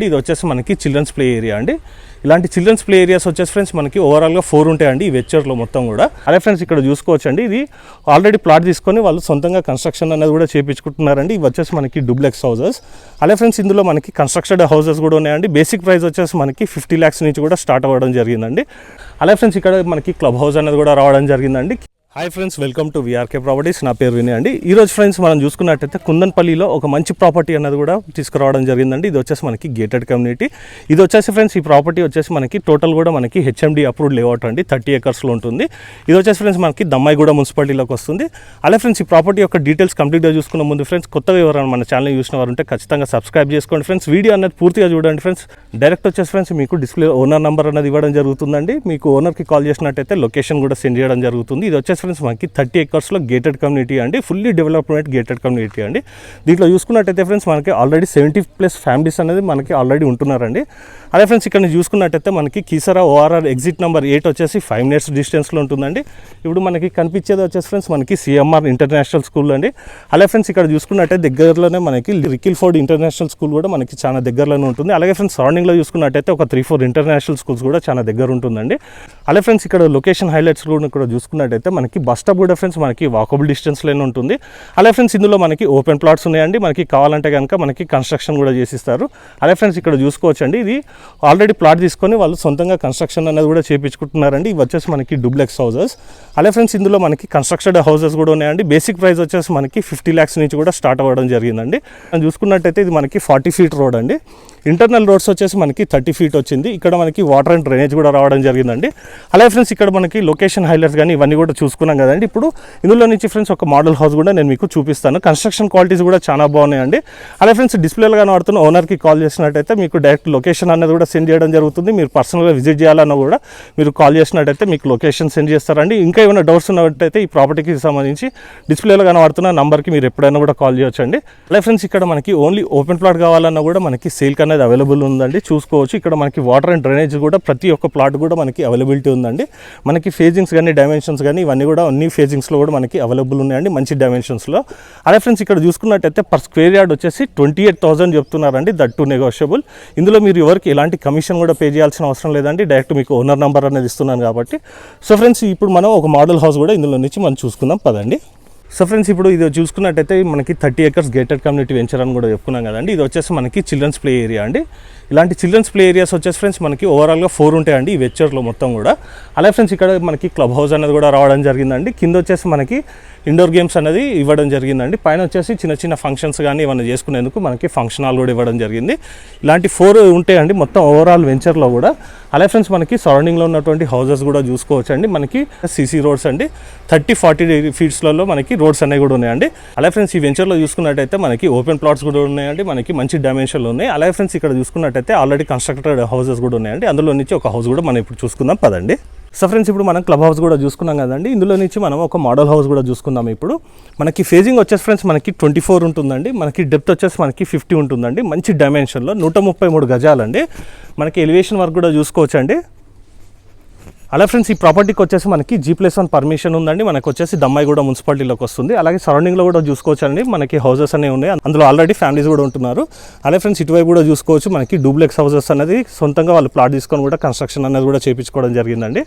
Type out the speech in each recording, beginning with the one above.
ఇది వచ్చేసి మనకి చిల్డ్రన్స్ ప్లే ఏరియా అండి. ఇలాంటి చిల్డ్రన్స్ ప్లే ఏరియాస్ వచ్చేసి ఫ్రెండ్స్ మనకి ఓవరాల్గా 4 ఉంటాయండి ఈ వెంచర్లో మొత్తం కూడా. అదే ఫ్రెండ్స్ ఇక్కడ చూసుకోవచ్చండి, ఇది ఆల్రెడీ ప్లాట్ తీసుకొని వాళ్ళు సొంతంగా కన్స్ట్రక్షన్ అనేది కూడా చేయించుకుంటున్నారండి. ఇవి వచ్చేసి మనకి డూప్లెక్స్ హౌసెస్. అదే ఫ్రెండ్స్ ఇందులో మనకి కన్స్ట్రక్టెడ్ హౌసెస్ కూడా ఉన్నాయండి. బేసిక్ ప్రైస్ వచ్చేసి మనకి 50 lakhs నుంచి కూడా స్టార్ట్ అవ్వడం జరిగిందండి. అదే ఫ్రెండ్స్ ఇక్కడ మనకి క్లబ్ హౌస్ అనేది కూడా రావడం జరిగిందండి. Hi friends, welcome to VRK properties. నా పేరు వినయ్ అండి. ఈరోజు ఫ్రెండ్స్ మనం చూసుకున్నట్టయితే కుందన్పల్లిలో ఒక మంచి ప్రాపర్టీ అనేది కూడా తీసుకురావడం జరిగిందండి. ఇది వచ్చేసి మనకి గేటెడ్ కమ్యూనిటీ. ఇది వచ్చేసి ఫ్రెండ్స్ ఈ ప్రాపర్టీ వచ్చేసి మనకి టోటల్ కూడా మనకి హెచ్ఎండి అప్రూవ్డ్ లేఅవుట్ అండి. 30 acresలో ఉంటుంది. ఇది వచ్చేసి ఫ్రెండ్స్ మనకి దమ్మాయిగూడ మున్సిపాలిటీలోకి వస్తుంది. అలాగే ఫ్రెండ్స్ ఈ ప్రాపర్టీ యొక్క డీటెయిల్స్ కంప్లీట్గా చూసుకున్న ముందు ఫ్రెండ్స్ కొత్తగా ఎవరైనా మన ఛానల్ చూసిన వారు ఉంటే ఖచ్చితంగా సబ్స్క్రైబ్ చేసుకోండి ఫ్రెండ్స్. వీడియో అనేది పూర్తిగా చూడండి ఫ్రెండ్స్. డైరెక్ట్ వచ్చేసి ఫ్రెండ్స్ మీకు డిస్ప్లే ఓనర్ నెంబర్ అనేది ఇవ్వడం జరుగుతుందండి. మీకు ఓనర్కి కాల్ చేసినట్టయితే లొకేషన్ కూడా సెండ్ చేయడం జరుగుతుంది. ఇది వచ్చేసి ఫ్రెండ్స్ మనకి 30 acresలో గేటెడ్ కమ్యూనిటీ అండి. ఫుల్లీ డెవలప్మెంట్ గేటెడ్ కమ్యూనిటీ అండి. దీంట్లో చూసుకున్నట్టయితే ఫ్రెండ్స్ మనకి ఆల్రెడీ 70+ ఫ్యామిలీస్ అనేది మనకి ఆల్రెడీ ఉంటున్నారండి. అదే ఫ్రెండ్స్ ఇక్కడ చూసుకున్నట్టయితే మనకి కీసరా ఓఆర్ఆర్ ఎగ్జిట్ నెంబర్ 8 వచ్చేసి 5 minutes డిస్టెన్స్లో ఉంటుందండి. ఇప్పుడు మనకి కనిపించేది వచ్చేసి ఫ్రెండ్స్ మనకి సిఎంఆర్ ఇంటర్నేషనల్ స్కూల్ అండి. అలాగే ఫ్రెండ్స్ ఇక్కడ చూసుకున్నట్టయితే దగ్గరలోనే మనకి రికిల్ ఫోర్డ్ ఇంటర్నేషనల్ స్కూల్ కూడా మనకి చాలా దగ్గరలోనే ఉంటుంది. అలాగే ఫ్రెండ్స్ సరౌండింగ్లో చూసుకున్నట్టయితే ఒక 3-4 ఇంటర్నేషనల్ స్కూల్స్ కూడా చాలా దగ్గర ఉంటుందండి. అలాగే ఫ్రెండ్స్ ఇక్కడ లొకేషన్ హైలైట్స్ కూడా చూసుకున్నట్టయితే మనకి బస్ స్టాప్ కూడా ఫ్రెండ్స్ మనకి వాకబుల్ డిస్టెన్స్లోనే ఉంటుంది. అలాగే ఫ్రెండ్స్ ఇందులో మనకి ఓపెన్ ప్లాట్స్ ఉన్నాయండి. మనకి కావాలంటే కనుక మనకి కన్స్ట్రక్షన్ కూడా చేసిస్తారు. అలాగే ఫ్రెండ్స్ ఇక్కడ చూసుకోవచ్చండి, ఇది ఆల్రెడీ ప్లాట్ తీసుకొని వాళ్ళు సొంతంగా కన్స్ట్రక్షన్ అనేది కూడా చేయించుకుంటున్నారండి. ఇవి వచ్చేసి మనకి డూప్లెక్స్ హౌసెస్. అలాగే ఫ్రెండ్స్ ఇందులో మనకి కన్స్ట్రక్టెడ్ హౌసెస్ కూడా ఉన్నాయండి. బేసిక్ ప్రైస్ వచ్చేసి మనకి 50 lakhs నుంచి కూడా స్టార్ట్ అవ్వడం జరిగిందండి. చూసుకున్నట్టయితే ఇది మనకి 40 feet రోడ్ అండి. ఇంటర్నల్ రోడ్స్ వచ్చేసి మనకి 30 feet వచ్చింది. ఇక్కడ మనకి వాటర్ అండ్ డ్రైనేజ్ కూడా రావడం జరిగిందండి. అలాగే ఫ్రెండ్స్ ఇక్కడ మనకి లొకేషన్ హైలైట్స్ కానీ ఇవన్నీ కూడా చూసుకున్నాం కదండి. ఇప్పుడు ఇందులో నుంచి ఫ్రెండ్స్ ఒక మోడల్ హౌస్ కూడా నేను మీకు చూపిస్తాను. కన్స్ట్రక్షన్ క్వాలిటీస్ కూడా చాలా బాగున్నాయండి. అలాగే ఫ్రెండ్స్ డిస్ప్లేలో కనబడుతున్న ఓనర్కి కాల్ చేసినట్టయితే మీకు డైరెక్ట్ లొకేషన్ అనేది కూడా సెండ్ చేయడం జరుగుతుంది. మీరు పర్సనల్గా విజిట్ చేయాలన్నా కూడా మీరు కాల్ చేసినట్టయితే మీకు లొకేషన్ సెండ్ చేస్తారండి. ఇంకా ఏమైనా డౌట్స్ ఉన్నట్టయితే ఈ ప్రాపర్టీకి సంబంధించి డిస్ప్లేలో కనబడుతున్న నంబర్కి మీరు ఎప్పుడైనా కూడా కాల్ చేయొచ్చండి. అలాగే ఫ్రెండ్స్ ఇక్కడ మనకి ఓన్లీ ఓపెన్ ప్లాట్ కావాలన్నా కూడా మనకి సేల్ అనేది అవైలబుల్ ఉందండి. చూసుకోవచ్చు ఇక్కడ మనకి వాటర్ అండ్ డ్రైనేజ్ కూడా ప్రతి ఒక్క ప్లాట్ కూడా మనకి అవైలబిలిటీ ఉందండి. మనకి ఫేజింగ్స్ కానీ డైమెన్షన్స్ కానీ ఇవన్నీ కూడా అన్ని ఫేజింగ్స్లో కూడా మనకి అవైలబుల్ ఉన్నాయండి మంచి డైమెన్షన్స్లో. అదే ఫ్రెండ్స్ ఇక్కడ చూసుకున్నట్టయితే పర్ స్క్వేర్ యార్డ్ వచ్చేసి 28,000 చెప్తున్నారండి. That to negotiable. ఇందులో మీరు ఎవరికి ఎలాంటి కమిషన్ కూడా పే చేయాల్సిన అవసరం లేదండి. డైరెక్ట్ మీకు ఓనర్ నెంబర్ అనేది ఇస్తున్నాను కాబట్టి. సో ఫ్రెండ్స్ ఇప్పుడు మనం ఒక మోడల్ హౌస్ కూడా ఇందులో నుంచి మనం చూసుకుందాం పదండి. సో ఫ్రెండ్స్ ఇప్పుడు ఇది చూసుకున్నట్టయితే మనకి 30 acres గేటెడ్ కమ్యూనిటీ వెంచర్ అని కూడా చెప్పుకున్నాం కదండి. ఇది వచ్చేసి మనకి చిల్డ్రన్స్ ప్లే ఏరియా అండి. ఇలాంటి చిల్డ్రన్స్ ప్లే ఏరియాస్ వచ్చేసి ఫ్రెండ్స్ మనకి ఓవరాల్గా 4 ఉంటాయండి ఈ వెంచర్లో మొత్తం కూడా. అలాగే ఫ్రెండ్స్ ఇక్కడ మనకి క్లబ్ హౌస్ అనేది కూడా రావడం జరిగిందండి. కింద వచ్చేసి మనకి ఇండోర్ గేమ్స్ అనేది ఇవ్వడం జరిగిందండి. పైన వచ్చేసి చిన్న చిన్న ఫంక్షన్స్ కానీ ఏమైనా చేసుకునేందుకు మనకి ఫంక్షన్ హాల్ కూడా ఇవ్వడం జరిగింది. ఇలాంటి 4 ఉంటాయండి మొత్తం ఓవరాల్ వెంచర్లో కూడా. అలాగే ఫ్రెండ్స్ మనకి సరౌండింగ్లో ఉన్నటువంటి హౌసెస్ కూడా చూసుకోవచ్చు అండి. మనకి సిసి రోడ్స్ అండి 30-40 feetsలలో మనకి రోడ్స్ అనేవి కూడా ఉన్నాయండి. అలాగే ఫ్రెండ్స్ ఈ వెంచర్లో చూసుకున్నట్టయితే మనకి ఓపెన్ ప్లాట్స్ కూడా ఉన్నాయండి. మనకి మంచి డైమెన్షన్లు ఉన్నాయి. అలాగే ఫ్రెండ్స్ ఇక్కడ చూసుకున్నట్టయితే ఆల్రెడీ కన్స్ట్రక్టెడ్ హౌసెస్ కూడా ఉన్నాయండి. అందులో నుంచి ఒక హౌస్ కూడా మనం ఇప్పుడు చూసుకుందాం పదండి. సో ఫ్రెండ్స్ ఇప్పుడు మనం క్లబ్ హౌస్ కూడా చూసుకున్నాం కదండి. ఇందులో నుంచి మనం ఒక మోడల్ హౌస్ కూడా చూసుకుందాం. ఇప్పుడు మనకి ఫేజింగ్ వచ్చేసి ఫ్రెండ్స్ మనకి 24 ఉంటుందండి. మనకి డెప్త్ వచ్చేసి మనకి 50 ఉంటుందండి. మంచి డైమెన్షన్లో 133 గజాలండి. మనకి ఎలివేషన్ వర్క్ కూడా చూసుకోవచ్చు అండి. అలా ఫ్రెండ్స్ ఈ ప్రాపర్టీకి వచ్చేసి మనకి G+1 పర్మిషన్ ఉందండి. మనకు వచ్చేసి దమ్మాయిగూడ మున్సిపాలిటీలోకి వస్తుంది. అలాగే సరౌండింగ్లో కూడా చూసుకోవచ్చు అండి. మనకి హౌసెస్ అనేవి ఉన్నాయి. అందులో ఆల్రెడీ ఫ్యామిలీస్ కూడా ఉంటున్నారు. అలాగే ఫ్రెండ్స్ ఇటువైపు కూడా చూసుకోవచ్చు మనకి డూప్లెక్స్ హౌసెస్ అనేది సొంతంగా వాళ్ళు ప్లాట్ తీసుకొని కూడా కన్స్ట్రక్షన్ అనేది కూడా చేయించుకోవడం జరిగిందండి.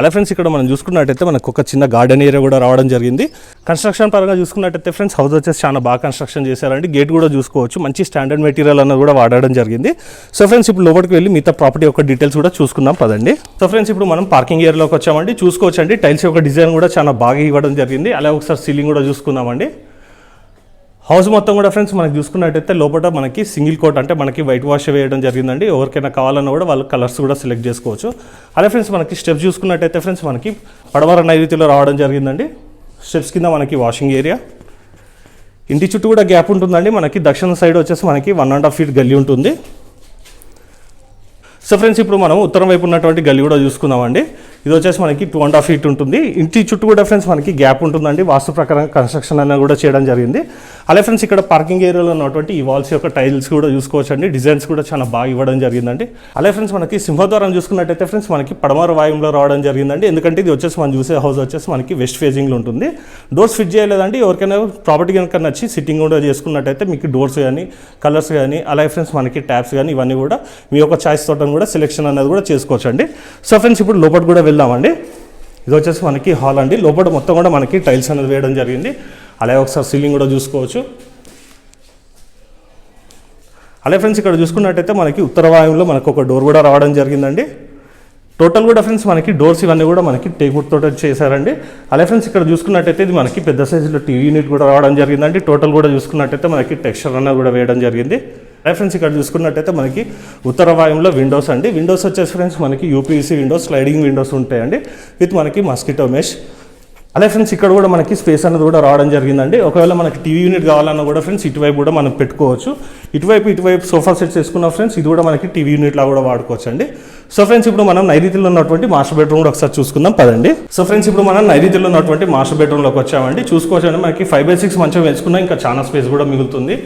అలా ఫ్రెండ్స్ ఇక్కడ మనం చూసుకున్నట్టయితే మనకు ఒక చిన్న గార్డెన్ ఏరియా కూడా రావడం జరిగింది. కన్స్ట్రక్షన్ పరంగా చూసుకున్నట్టయితే ఫ్రెండ్స్ హౌస్ వచ్చేసి చాలా బాగా కన్స్ట్రక్షన్ చేశారండి. గేట్ కూడా చూసుకోవచ్చు మంచి స్టాండర్డ్ మెటీరియల్ అన్నది కూడా వాడడం జరిగింది. సో ఫ్రెండ్స్ ఇప్పుడు లోపలికి వెళ్ళి మిగతా ప్రాపర్టీ యొక్క డీటెయిల్స్ కూడా చూసుకుందాం పదండి. సో ఫ్రెండ్స్ ఇప్పుడు మనం పార్కింగ్ ఏరియాలోకి వచ్చామండి. చూసుకోవచ్చండి టైల్స్ యొక్క డిజైన్ కూడా చాలా బాగా ఇవ్వడం జరిగింది. అలాగే ఒకసారి సీలింగ్ కూడా చూసుకుందామండి. హౌస్ మొత్తం కూడా ఫ్రెండ్స్ మనకి చూసుకున్నట్టయితే లోపల మనకి సింగిల్ కోట్ అంటే మనకి వైట్ వాష్ వేయడం జరిగిందండి. ఎవరికైనా కావాలన్నా కూడా వాళ్ళు కలర్స్ కూడా సెలెక్ట్ చేసుకోవచ్చు. అదే ఫ్రెండ్స్ మనకి స్టెప్స్ చూసుకున్నట్టయితే ఫ్రెండ్స్ మనకి పడమర నైరుతిలో రావడం జరిగిందండి. స్టెప్స్ కింద మనకి వాషింగ్ ఏరియా. ఇంటి చుట్టూ కూడా గ్యాప్ ఉంటుందండి. మనకి దక్షిణ సైడ్ వచ్చేసి మనకి 1.5 feet గల్లీ ఉంటుంది. సో ఫ్రెండ్స్ ఇప్పుడు మనం ఉత్తరం వైపు ఉన్నటువంటి గల్లీ కూడా చూసుకుందామండి. ఇది వచ్చేసి మనకి 2.5 feet ఉంటుంది. ఇంటి చుట్టూ కూడా ఫ్రెండ్స్ మనకి గ్యాప్ ఉంటుందండి. వాస్తు ప్రకారం కన్స్ట్రక్షన్ అనేది కూడా చేయడం జరిగింది. అలాగే ఫ్రెండ్స్ ఇక్కడ పార్కింగ్ ఏరియాలో ఉన్నటువంటి ఈ వాల్స్ యొక్క టైల్స్ కూడా చూసుకోవచ్చండి. డిజైన్స్ కూడా చాలా బాగా ఇవ్వడం జరిగిందండి. అలాగే ఫ్రెండ్స్ మనకి సింహద్వారం చూసుకున్నట్టయితే ఫ్రెండ్స్ మనకి పడమర వాయుంలో రావడం జరిగిందండి. ఎందుకంటే ఇది వచ్చేసి మనం చూసే హౌస్ వచ్చేసి మనకి వెస్ట్ ఫేజింగ్లో ఉంటుంది. డోర్స్ ఫిట్ చేయలేదండి. ఎవరికైనా ప్రాపర్టీ కనుక నచ్చి సిట్టింగ్ కూడా చేసుకున్నట్టయితే మీకు డోర్స్ కానీ కలర్స్ కానీ అలాగే ఫ్రెండ్స్ మనకి ట్యాప్స్ కానీ ఇవన్నీ కూడా మీ యొక్క చాయిస్ తోటం కూడా సెలెక్షన్ అనేది కూడా చేసుకోవచ్చండి. సో ఫ్రెండ్స్ ఇప్పుడు లోపల కూడా వెళ్దామండి. ఇది వచ్చేసి మనకి హాల్ అండి. లోపల మొత్తం కూడా మనకి టైల్స్ అనేది వేయడం జరిగింది. అలాగే ఒకసారి సీలింగ్ కూడా చూసుకోవచ్చు. అలాగే ఫ్రెండ్స్ ఇక్కడ చూసుకున్నట్టయితే మనకి ఉత్తర వాయువులో మనకు ఒక డోర్ కూడా రావడం జరిగిందండి. టోటల్ కూడా ఫ్రెండ్స్ మనకి డోర్స్ ఇవన్నీ కూడా మనకి టేక్వుడ్ తోట చేశారండి. అలాగే ఫ్రెండ్స్ ఇక్కడ చూసుకున్నట్టయితే ఇది మనకి పెద్ద సైజులో టీవీ యూనిట్ కూడా రావడం జరిగిందండి. టోటల్ కూడా చూసుకున్నట్టయితే మనకి టెక్స్చర్ అనేది కూడా వేయడం జరిగింది. అలాగే ఫ్రెండ్స్ ఇక్కడ చూసుకున్నట్టయితే మనకి ఉత్తర వాయువులో విండోస్ అండి. విండోస్ వచ్చేసి ఫ్రెండ్స్ మనకి యూపీవీసీ విండోస్, స్లైడింగ్ విండోస్ ఉంటాయండి విత్ మనకి మస్కిటో మెష్. అలాగే ఫ్రెండ్స్ ఇక్కడ కూడా మనకి స్పేస్ అనేది కూడా రావడం జరిగిందండి. ఒకవేళ మనకి టీవీ యూనిట్ కావాలన్నా కూడా ఫ్రెండ్స్ ఇటువైపు కూడా మనం పెట్టుకోవచ్చు. ఇటువైపు సోఫా సెట్స్ వేసుకున్న ఫ్రెండ్స్ ఇది కూడా మనకి టీవీ యూనిట్లా కూడా వాడుకోవచ్చు అండి. సో ఫ్రెండ్స్ ఇప్పుడు మనం నైరుతిలో ఉన్నటువంటి మాస్టర్ బెడ్రూమ్ కూడా ఒకసారి చూసుకుందాం పదండి. సో ఫ్రెండ్స్ ఇప్పుడు మనం నైరుతిలో ఉన్నటువంటి మాస్టర్ బెడ్రూమ్లోకి వచ్చామండి. చూసుకోవచ్చండి మనకి 5/6 మంచం వేసుకున్నా ఇంకా చాలా స్పేస్ కూడా మిగులుతుంది.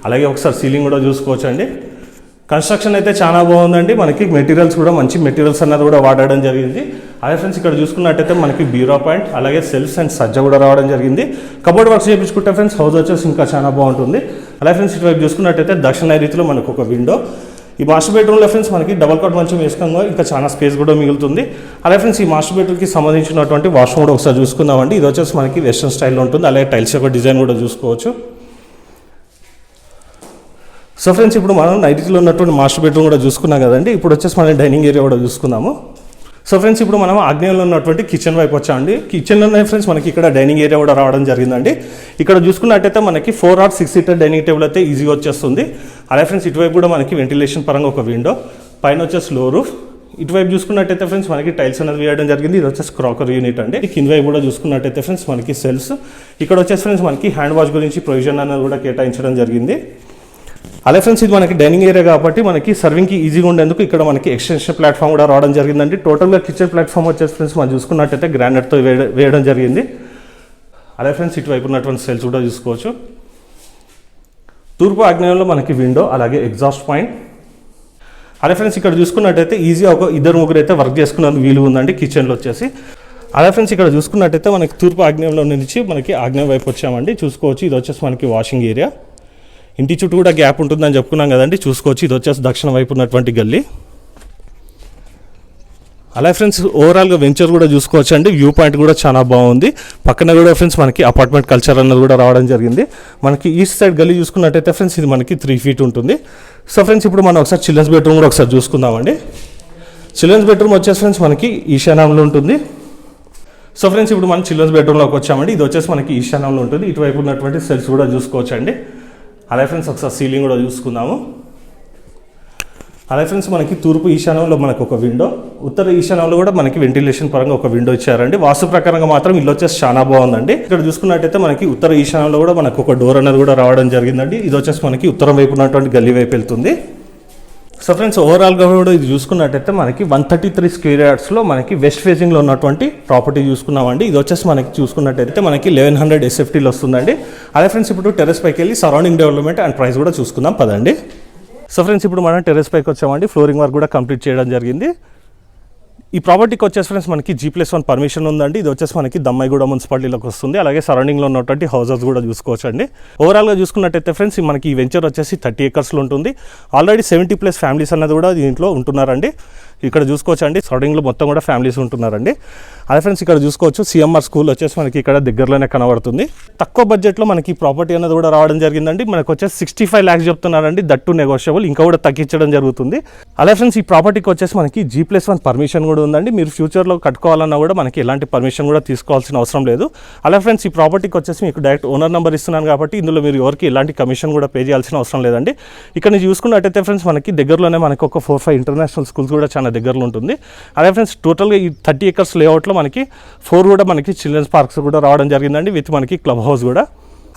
అలాగే ఒకసారి సీలింగ్ కూడా చూసుకోవచ్చండి. కన్స్ట్రక్షన్ అయితే చాలా బాగుందండి. మనకి మెటీరియల్స్ కూడా మంచి మెటీరియల్స్ అన్నది కూడా వాడడం జరిగింది. అలాగే ఫ్రెండ్స్ ఇక్కడ చూసుకున్నట్టయితే మనకి బ్యూరో పాయింట్ అలాగే సెల్ఫ్స్ అండ్ సజ్జ కూడా రావడం జరిగింది. కబోర్డ్ వర్క్స్ చేయించుకుంటే ఫ్రెండ్స్ హౌస్ వచ్చేసి ఇంకా చాలా బాగుంటుంది. అలాగే ఫ్రెండ్స్ ఇటువైపు చూసుకున్నట్టయితే దక్షిణ నైరుతిలో మనకు ఒక విండో. ఈ మాస్టర్ బెడ్రూమ్లో ఫ్రెండ్స్ మనకి డబల్ కాట్ మంచం వేసుకోగా ఇంకా చాలా స్పేస్ కూడా మిగులుతుంది. అలాగే ఫ్రెండ్స్ ఈ మాస్టర్ బెడ్రూమ్కి సంబంధించినటువంటి వాష్రూమ్ కూడా ఒకసారి చూసుకుందామండి. ఇది వచ్చేసి మనకి వెస్ట్రన్ స్టైల్లో ఉంటుంది. అలాగే టైల్స్ యొక్క డిజైన్ కూడా చూసుకోవచ్చు. సో ఫ్రెండ్స్ ఇప్పుడు మనం నైరుతిలో ఉన్నటువంటి మాస్టర్ బెడ్రూమ్ కూడా చూసుకున్నాం కదండి. ఇప్పుడు వచ్చేసి మనం డైనింగ్ ఏరియా కూడా చూసుకుందాము. సో ఫ్రెండ్స్ ఇప్పుడు మనం ఆగ్నేయంలో ఉన్నటువంటి కిచెన్ వైపు వచ్చామండి. కిచెన్లోనే ఫ్రెండ్స్ మనకి ఇక్కడ డైనింగ్ ఏరియా కూడా రావడం జరిగిందండి. ఇక్కడ చూసుకున్నట్టయితే మనకి 4 or 6 seater డైనింగ్ టేబుల్ అయితే ఈజీగా వచ్చేస్తుంది. అలాగే ఫ్రెండ్స్ ఇటువైపు కూడా మనకి వెంటిలేషన్ పరంగా ఒక విండో, పైన వచ్చేసి లో రూఫ్. ఇటువైపు చూసుకున్నట్టయితే ఫ్రెండ్స్ మనకి టైల్స్ అనేది వేయడం జరిగింది. ఇది వచ్చేసి క్రాకర్ యూనిట్ అండి. కింద వైపు కూడా చూసుకున్నట్టయితే ఫ్రెండ్స్ మనకి సెల్స్. ఇక్కడ వచ్చేసి ఫ్రెండ్స్ మనకి హ్యాండ్ వాష్ గురించి ప్రొవిజన్ అనేది కూడా కేటాయించడం జరిగింది. అలాగే ఫ్రెండ్స్ ఇది మనకి డైనింగ్ ఏరియా కాబట్టి మనకి సర్వింగ్కి ఈజీగా ఉండేందుకు ఇక్కడ మనకి ఎక్స్టెన్షన్ ప్లాట్ఫామ్ కూడా రావడం జరిగిందండి. టోటల్గా కిచెన్ ప్లాట్ఫామ్ వచ్చేసి ఫ్రెండ్స్ మనం చూసుకున్నట్టయితే గ్రానైట్తో వేయడం జరిగింది. అలాగే ఫ్రెండ్స్ ఇటువైపు ఉన్నటువంటి సెల్స్ కూడా చూసుకోవచ్చు. తూర్పు ఆగ్నేయంలో మనకి విండో అలాగే ఎగ్జాస్ట్ పాయింట్. అలాగే ఫ్రెండ్స్ ఇక్కడ చూసుకున్నట్టయితే ఈజీగా ఒక 2-3 అయితే వర్క్ చేసుకున్నందుకు వీలు ఉందండి కిచెన్లో వచ్చేసి. అలాగే ఫ్రెండ్స్ ఇక్కడ చూసుకున్నట్టయితే మనకి తూర్పు ఆగ్నేయంలో నుంచి మనకి ఆగ్నేయం వైపు వచ్చామండి. చూసుకోవచ్చు ఇది వచ్చేసి మనకి వాషింగ్ ఏరియా. ఇంటి చుట్టూ కూడా గ్యాప్ ఉంటుందని చెప్పుకున్నాం కదండి. చూసుకోవచ్చు ఇది వచ్చేసి దక్షిణ వైపు ఉన్నటువంటి గల్లీ. అలాగే ఫ్రెండ్స్ ఓవరాల్గా వెంచర్ కూడా చూసుకోవచ్చు అండి. వ్యూ పాయింట్ కూడా చాలా బాగుంది. పక్కన కూడా ఫ్రెండ్స్ మనకి అపార్ట్మెంట్ కల్చర్ అన్నది కూడా రావడం జరిగింది. మనకి ఈస్ట్ సైడ్ గల్లీ చూసుకున్నట్టయితే ఫ్రెండ్స్ ఇది మనకి 3 feet ఉంటుంది. సో ఫ్రెండ్స్ ఇప్పుడు మనం ఒకసారి చిల్డ్రన్స్ బెడ్రూమ్ కూడా ఒకసారి చూసుకుందామండి. చిల్డ్రన్స్ బెడ్రూమ్ వచ్చేసి ఫ్రెండ్స్ మనకి ఈశాన్యంలో ఉంటుంది. సో ఫ్రెండ్స్ ఇప్పుడు మనం చిల్డ్రన్స్ బెడ్రూమ్లోకి వచ్చామండి. ఇది వచ్చేసి మనకి ఈశాన్యంలో ఉంటుంది. ఇటువైపు ఉన్నటువంటి సెల్స్ కూడా చూసుకోవచ్చు అండి. అలాగే ఫ్రెండ్స్ ఒకసారి సీలింగ్ కూడా చూసుకుందాము. అలాగే ఫ్రెండ్స్ మనకి తూర్పు ఈశాన్యంలో మనకు ఒక విండో, ఉత్తర ఈశాన్యంలో కూడా మనకి వెంటిలేషన్ పరంగా ఒక విండో ఇచ్చారండి. వాస్తు ప్రకారంగా మాత్రం ఇల్లు వచ్చేసి చాలా బాగుందండి. ఇక్కడ చూసుకున్నట్టయితే మనకి ఉత్తర ఈశాన్యంలో కూడా మనకు ఒక డోర్ అనేది కూడా రావడం జరిగిందండి. ఇది వచ్చేసి మనకి ఉత్తరం వైపు ఉన్నటువంటి గల్లీ వైపు వెళ్తుంది. సో ఫ్రెండ్స్ ఓవరాల్గా కూడా ఇది చూసుకున్నట్టయితే మనకి 133 square yardsలో మనకి వెస్ట్ ఫేసింగ్లో ఉన్నటువంటి ప్రాపర్టీ చూసుకున్నామండి. ఇది వచ్చేసి మనకి చూసుకున్నట్టయితే మనకి 1100 SFTలో వస్తుందండి. అదే ఫ్రెండ్స్ ఇప్పుడు టెర్రస్ పైకి వెళ్ళి సరౌండింగ్ డెవలప్మెంట్ అండ్ ప్రైస్ కూడా చూసుకుందాం పదండి. సో ఫ్రెండ్స్ ఇప్పుడు మనం టెర్రస్ పైకి వచ్చామండి. ఫ్లోరింగ్ వర్క్ కూడా కంప్లీట్ చేయడం జరిగింది. ఈ ప్రాపర్టీకి వచ్చేసి ఫ్రెండ్స్ మనకి G+1 పర్మిషన్ ఉందండి. ఇది వచ్చేసి మనకి దమ్మాయిగూడ మున్సిపాలిటీలోకి వస్తుంది. అలాగే సరౌండింగ్లో ఉన్నటువంటి హౌసెస్ కూడా చూసుకోవచ్చు అండి. ఓవరాల్గా చూసుకున్నట్టయితే ఫ్రెండ్స్ మనకి ఈ వెంచర్ వచ్చేసి 30 acresలో ఉంటుంది. ఆల్రెడీ 70+ ఫ్యామిలీస్ అన్నది కూడా దీంట్లో ఉంటున్నారండి. ఇక్కడ చూసుకోవచ్చు అండి. సరౌండింగ్లో మొత్తం కూడా ఫ్యామిలీస్ ఉంటున్నారండి. అదే ఫ్రెండ్స్ ఇక్కడ చూసుకోవచ్చు CMR స్కూల్ వచ్చేసి మనకి ఇక్కడ దగ్గరలోనే కనబడుతుంది. తక్కువ బడ్జెట్లో మనకి ప్రాపర్టీ అనేది కూడా రావడం జరిగిందండి. మనకు వచ్చేసి 65 lakhs చెప్తున్నారండి. దట్టు నెగోషియబుల్, ఇంకా కూడా తగ్గించడం జరుగుతుంది. అదే ఫ్రెండ్స్ ఈ ప్రాపర్టీకి వచ్చేసి మనకి G+1 పర్మిషన్ కూడా ఉందండి. మీరు ఫ్యూచర్లో కట్టుకోవాలన్నా కూడా మనకి ఎలాంటి పర్మిషన్ కూడా తీసుకోవాల్సిన అవసరం లేదు. అలాగే ఫ్రెండ్స్ ఈ ప్రాపర్టీకి వచ్చేసి మీకు డైరెక్ట్ ఓనర్ నెంబర్ ఇస్తున్నాను కాబట్టి ఇందులో మీరు ఎవరికి ఎలాంటి కమిషన్ కూడా పే చేయాల్సిన అవసరం లేదండి. ఇక్కడ నుంచి చూసుకున్నట్టయితే ఫ్రెండ్స్ మనకి దగ్గరలోనే మనకి ఒక 4-5 ఇంటర్నేషనల్ స్కూల్స్ కూడా చాలా దగ్గరలో ఉంటుంది. అదే ఫ్రెండ్స్ టోటల్గా ఈ 30 acres లేఅవుట్లో మనకి 4 కూడా మనకి చిల్డ్రన్స్ పార్క్స్ కూడా రావడం జరిగిందండి. విత్ మనకి క్లబ్ హౌస్ కూడా.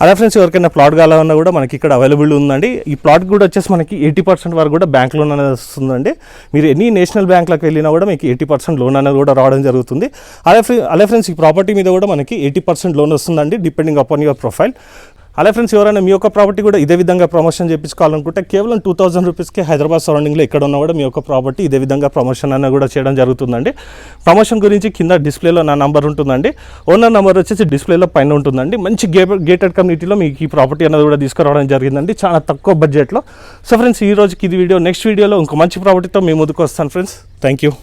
అదే ఫ్రెండ్స్ ఎవరికైనా ప్లాట్ కావాలన్నా కూడా మనకి ఇక్కడ అవైలబుల్ ఉందండి. ఈ ప్లాట్ కూడా వచ్చేసి మనకి 80% వరకు కూడా బ్యాంక్ లోన్ అనేది వస్తుందండి. మీరు ఎనీ నేషనల్ బ్యాంక్లకు వెళ్ళినా కూడా మీకు 80% లోన్ అనేది కూడా రావడం జరుగుతుంది. అదే ఫ్రెండ్స్ ఈ ప్రాపర్టీ మీద కూడా మనకి 80% లోన్ వస్తుందండి, డిపెండింగ్ అపాన్ యువర్ ప్రొఫైల్. అలా ఫ్రెండ్స్ ఎవరైనా మీ యొక్క ప్రాపర్టీ కూడా ఇదే విధంగా ప్రమోషన్ చేయించుకోవాలనుకుంటే కేవలం 2000 రూపీస్కి హైదరాబాద్ సరౌండింగ్లో ఎక్కడ ఉన్నా కూడా మీ యొక్క ప్రాపర్టీ ఇదే విధంగా ప్రమోషన్ అన్న కూడా చేయడం జరుగుతుందండి. ప్రమోషన్ గురించి కింద డిస్ప్లేలో నా నంబర్ ఉంటుందండి. ఓనర్ నెంబర్ వచ్చేసి డిస్ప్లేలో పైన ఉంటుందండి. మంచి గేటెడ్ కమ్యూనిటీలో మీకు ఈ ప్రాపర్టీ అనేది కూడా తీసుకురావడం జరిగిందండి, చాలా తక్కువ బడ్జెట్లో. సో ఫ్రెండ్స్ ఈ రోజుకి ఇది వీడియో. నెక్స్ట్ వీడియోలో ఇంకో మంచి ప్రాపర్టీతో మీ ముందుకు వస్తాను ఫ్రెండ్స్. Thank you.